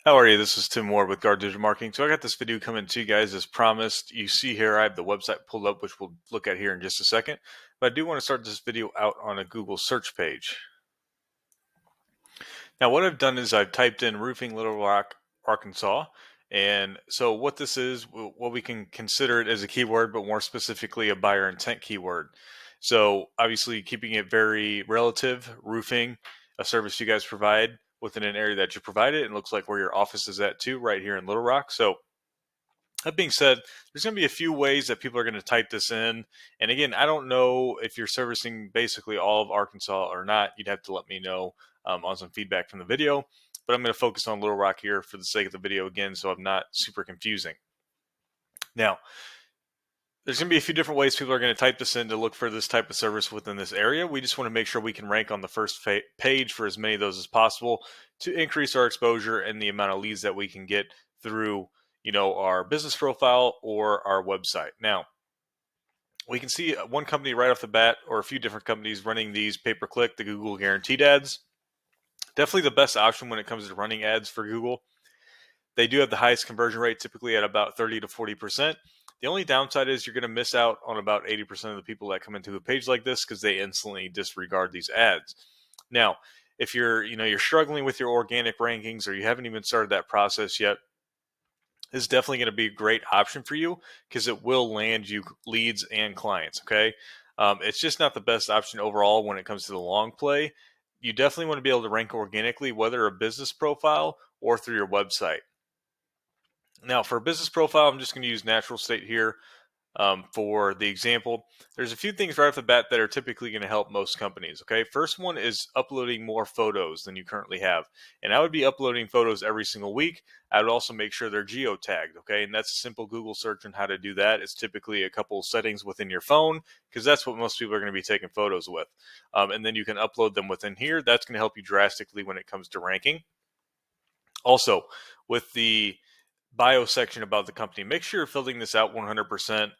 How are you? This is Tim Moore with Guard Digital Marketing. So I got this video coming to you guys as promised. You see here I have the website pulled up, which we'll look at here in just a second. But I do want to start this video out on a Google search page. Now what I've done is I've typed in roofing Little Rock, Arkansas. And so what this is, what we can consider it as a keyword, but more specifically a buyer intent keyword. So obviously keeping it very relative, roofing, a service you guys provide within an area that you provide it. It looks like where your office is at too, right here in Little Rock. So that being said, there's going to be a few ways that people are going to type this in. And again, I don't know if you're servicing basically all of Arkansas or not. You'd have to let me know on some feedback from the video. But I'm going to focus on Little Rock here for the sake of the video again, so I'm not super confusing. Now, there's going to be a few different ways people are going to type this in to look for this type of service within this area. We just want to make sure we can rank on the first page for as many of those as possible to increase our exposure and the amount of leads that we can get through, our business profile or our website. Now, we can see one company right off the bat, or a few different companies running these pay-per-click, the Google guaranteed ads. Definitely the best option when it comes to running ads for Google. They do have the highest conversion rate, typically at about 30 to 40%. The only downside is you're going to miss out on about 80% of the people that come into a page like this because they instantly disregard these ads. Now, if you're struggling with your organic rankings or you haven't even started that process yet, this is definitely going to be a great option for you because it will land you leads and clients. Okay. It's just not the best option overall when it comes to the long play. You definitely want to be able to rank organically, whether a business profile or through your website. Now, for a business profile, I'm just going to use natural state here for the example. There's a few things right off the bat that are typically going to help most companies. Okay, first one is uploading more photos than you currently have, and I would be uploading photos every single week. I would also make sure they're geotagged. Okay, and that's a simple Google search on how to do that. It's typically a couple of settings within your phone because that's what most people are going to be taking photos with, and then you can upload them within here. That's going to help you drastically when it comes to ranking. Also, with the bio section about the company, make sure you're filling this out 100%.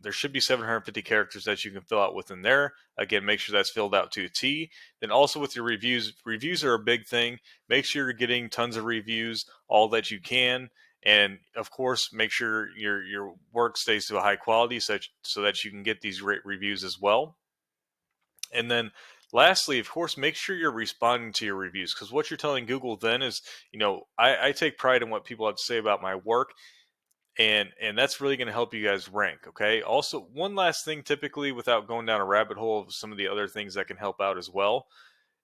There should be 750 characters that you can fill out within there. Again, make sure that's filled out to a T. Then also with your reviews are a big thing. Make sure you're getting tons of reviews, all that you can. And of course, make sure your work stays to a high quality so that you can get these great reviews as well. And then lastly, of course, make sure you're responding to your reviews because what you're telling Google then is, I take pride in what people have to say about my work, and that's really going to help you guys rank. Okay. Also, one last thing, typically, without going down a rabbit hole of some of the other things that can help out as well,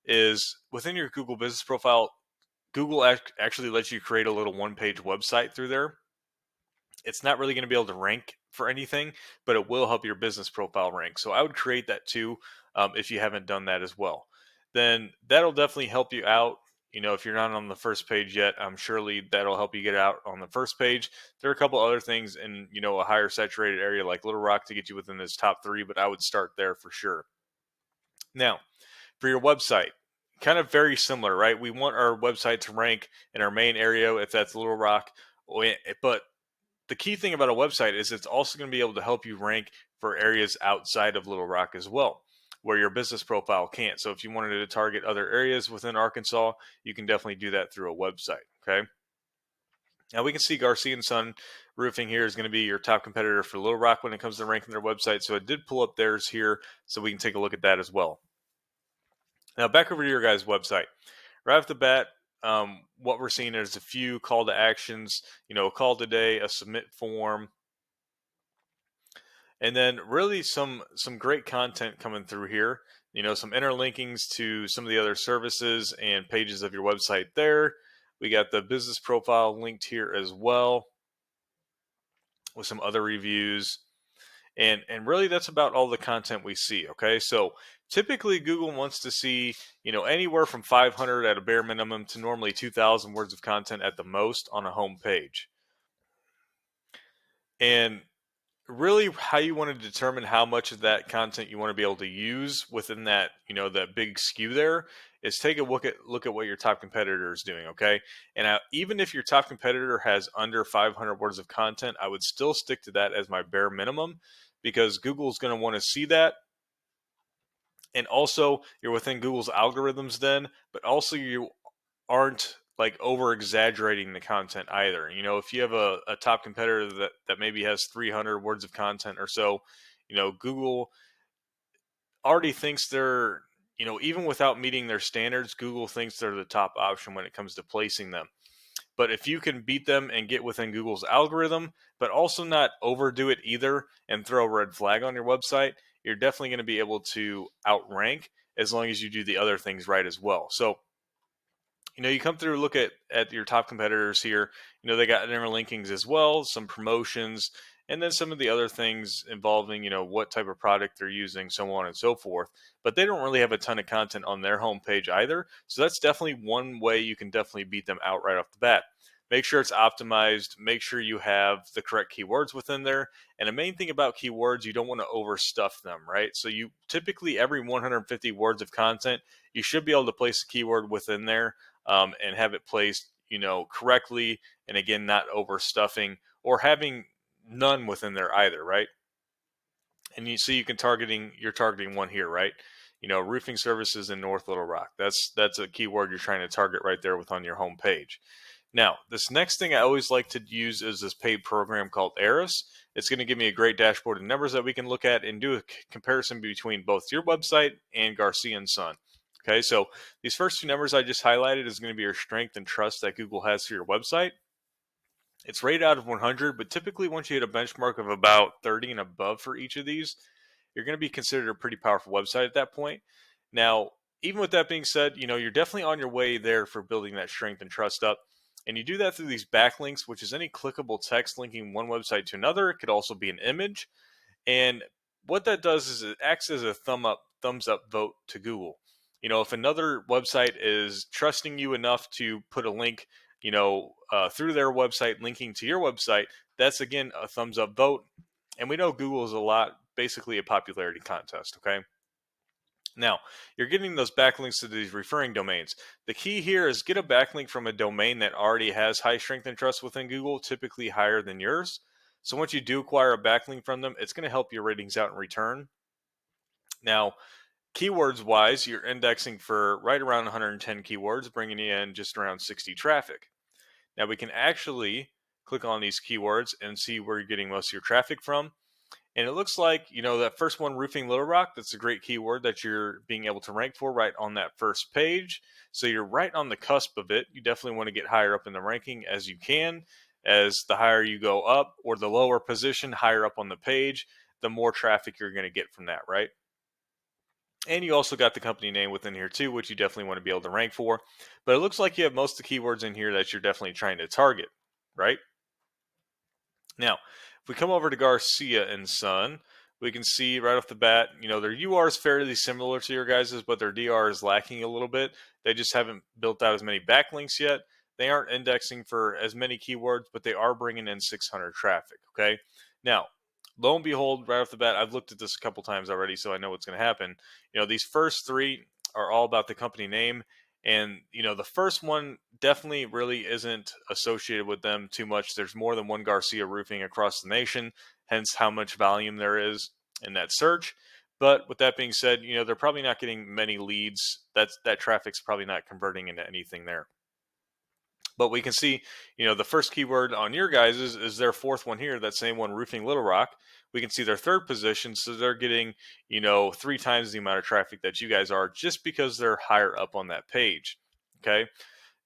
is within your Google business profile, Google actually lets you create a little one-page website through there. It's not really going to be able to rank for anything, but it will help your business profile rank. So I would create that too if you haven't done that as well. Then that'll definitely help you out. If you're not on the first page yet, surely that'll help you get out on the first page. There are a couple other things in a higher saturated area like Little Rock to get you within this top three, but I would start there for sure. Now, for your website, kind of very similar, right? We want our website to rank in our main area if that's Little Rock, but the key thing about a website is it's also going to be able to help you rank for areas outside of Little Rock as well, where your business profile can't. So if you wanted to target other areas within Arkansas, you can definitely do that through a website. Okay. Now we can see Garcia and Son Roofing here is going to be your top competitor for Little Rock when it comes to ranking their website. So it did pull up theirs here, so we can take a look at that as well. Now back over to your guys' website. Right off the bat, what we're seeing is a few call to actions, a call today, a submit form, and then really some great content coming through here. Some interlinkings to some of the other services and pages of your website there. We got the business profile linked here as well with some other reviews. And really that's about all the content we see. Okay, so typically Google wants to see anywhere from 500 at a bare minimum to normally 2,000 words of content at the most on a home page. And really how you want to determine how much of that content you want to be able to use within that that big skew there is take a look at what your top competitor is doing. Okay, and even if your top competitor has under 500 words of content, I would still stick to that as my bare minimum because Google's going to want to see that. And also you're within Google's algorithms then, but also you aren't like over exaggerating the content either. If you have a top competitor that maybe has 300 words of content or so, Google already thinks they're, even without meeting their standards, Google thinks they're the top option when it comes to placing them. But if you can beat them and get within Google's algorithm, but also not overdo it either and throw a red flag on your website, you're definitely going to be able to outrank as long as you do the other things right as well. So, you come through, look at your top competitors here. They got interlinkings as well, some promotions, and then some of the other things involving, what type of product they're using, so on and so forth. But they don't really have a ton of content on their homepage either. So that's definitely one way you can definitely beat them out right off the bat. Make sure it's optimized. Make sure you have the correct keywords within there. And the main thing about keywords, you don't want to overstuff them, right? So you typically every 150 words of content, you should be able to place a keyword within there, and have it placed, correctly, and again, not overstuffing or having none within there either, right? And you see, you're targeting one here, right? Roofing services in North Little Rock. That's a keyword you're trying to target right there with on your home page. Now, this next thing I always like to use is this paid program called Eris. It's going to give me a great dashboard of numbers that we can look at and do a comparison between both your website and Garcia and Son. Okay, so these first two numbers I just highlighted is going to be your strength and trust that Google has for your website. It's rated out of 100, but typically once you hit a benchmark of about 30 and above for each of these, you're going to be considered a pretty powerful website at that point. Now, even with that being said, you're definitely on your way there for building that strength and trust up. And you do that through these backlinks, which is any clickable text linking one website to another. It could also be an image. And what that does is it acts as a thumbs up vote to Google. If another website is trusting you enough to put a link, through their website linking to your website, that's again a thumbs up vote. And we know Google is basically a popularity contest. Okay. Now, you're getting those backlinks to these referring domains. The key here is get a backlink from a domain that already has high strength and trust within Google, typically higher than yours. So once you do acquire a backlink from them, it's going to help your ratings out in return. Now, keywords wise, you're indexing for right around 110 keywords, bringing you in just around 60 traffic. Now, we can actually click on these keywords and see where you're getting most of your traffic from. And it looks like, that first one, roofing Little Rock, that's a great keyword that you're being able to rank for right on that first page. So you're right on the cusp of it. You definitely want to get higher up in the ranking as you can. As the higher you go up, or the lower position, higher up on the page, the more traffic you're going to get from that, right? And you also got the company name within here too, which you definitely want to be able to rank for. But it looks like you have most of the keywords in here that you're definitely trying to target, right? Now, if we come over to Garcia and Son, we can see right off the bat, their UR is fairly similar to your guys's, but their DR is lacking a little bit. They just haven't built out as many backlinks yet. They aren't indexing for as many keywords, but they are bringing in 600 traffic. Okay. Now, lo and behold, right off the bat, I've looked at this a couple times already, so I know what's going to happen. These first three are all about the company name. And, the first one definitely really isn't associated with them too much. There's more than one Garcia Roofing across the nation, hence how much volume there is in that search. But with that being said, they're probably not getting many leads. That traffic's probably not converting into anything there. But we can see, the first keyword on your guys is their fourth one here, that same one, roofing Little Rock. We can see their third position, so they're getting, 3 times the amount of traffic that you guys are just because they're higher up on that page. Okay.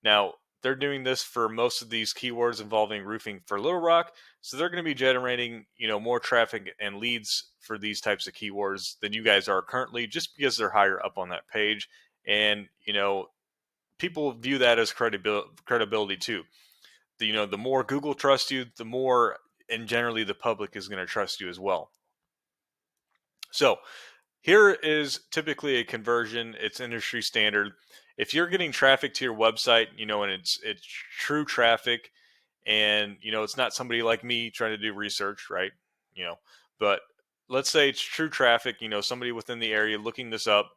Now, they're doing this for most of these keywords involving roofing for Little Rock. So they're going to be generating, more traffic and leads for these types of keywords than you guys are currently, just because they're higher up on that page. And, people view that as credibility too. The more Google trusts you, the more, and generally the public is going to trust you as well. So here is typically a conversion. It's industry standard. If you're getting traffic to your website, and it's true traffic, and it's not somebody like me trying to do research, right? But let's say it's true traffic, somebody within the area looking this up,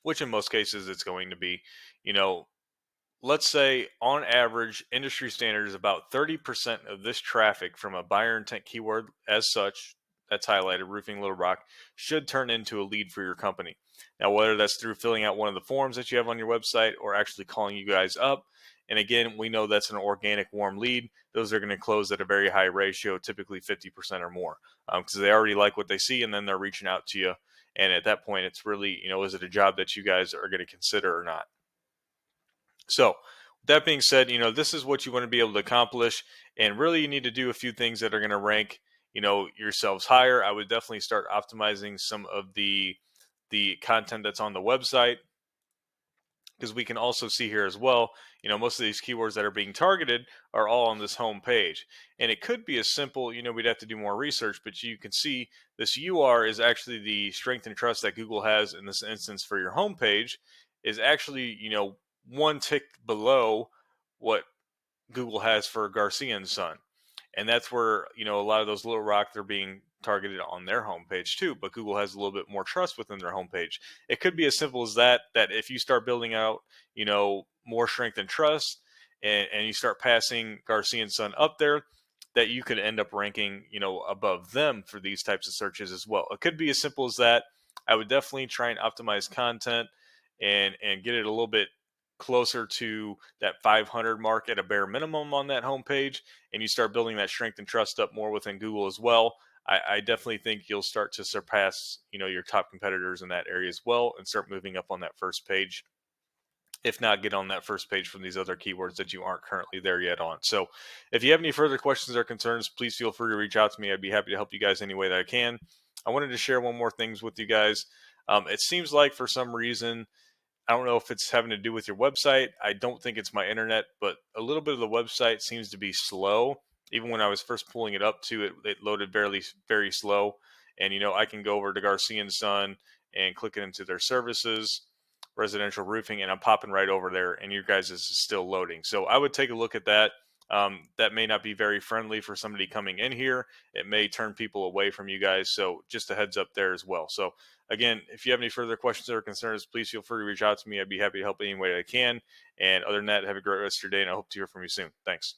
which in most cases it's going to be, you know, let's say on average, industry standard is about 30% of this traffic from a buyer intent keyword as such, that's highlighted, roofing Little Rock, should turn into a lead for your company. Now, whether that's through filling out one of the forms that you have on your website or actually calling you guys up, And again, we know that's an organic warm lead. Those are going to close at a very high ratio, typically 50% or more, because they already like what they see and then they're reaching out to you. And at that point, it's really, is it a job that you guys are going to consider or not? So, that being said, this is what you want to be able to accomplish. And really, you need to do a few things that are going to rank, yourselves higher. I would definitely start optimizing some of the content that's on the website, because we can also see here as well, most of these keywords that are being targeted are all on this home page. And it could be as simple, we'd have to do more research, but you can see this UR is actually the strength and trust that Google has in this instance for your home page is actually, one tick below what Google has for Garcia and Son. And that's where, a lot of those Little Rock, they're being targeted on their homepage too, but Google has a little bit more trust within their homepage. It could be as simple as that if you start building out, more strength and trust, and you start passing Garcia and Son up there, that you could end up ranking, above them for these types of searches as well. It could be as simple as that. I would definitely try and optimize content and get it a little bit closer to that 500 mark at a bare minimum on that homepage, and you start building that strength and trust up more within Google as well. I definitely think you'll start to surpass, your top competitors in that area as well, and start moving up on that first page. If not, get on that first page from these other keywords that you aren't currently there yet on. So, if you have any further questions or concerns, please feel free to reach out to me. I'd be happy to help you guys any way that I can. I wanted to share one more things with you guys. It seems like for some reason, I don't know if it's having to do with your website. I don't think it's my internet, but a little bit of the website seems to be slow. Even when I was first pulling it up to it, it loaded very slow. And I can go over to Garcia and Son and click it into their services, residential roofing, and I'm popping right over there. And your guys is still loading. So I would take a look at that. That may not be very friendly for somebody coming in here. It may turn people away from you guys. So just a heads up there as well. So again, if you have any further questions or concerns, please feel free to reach out to me. I'd be happy to help any way I can. And other than that, have a great rest of your day, and I hope to hear from you soon. Thanks.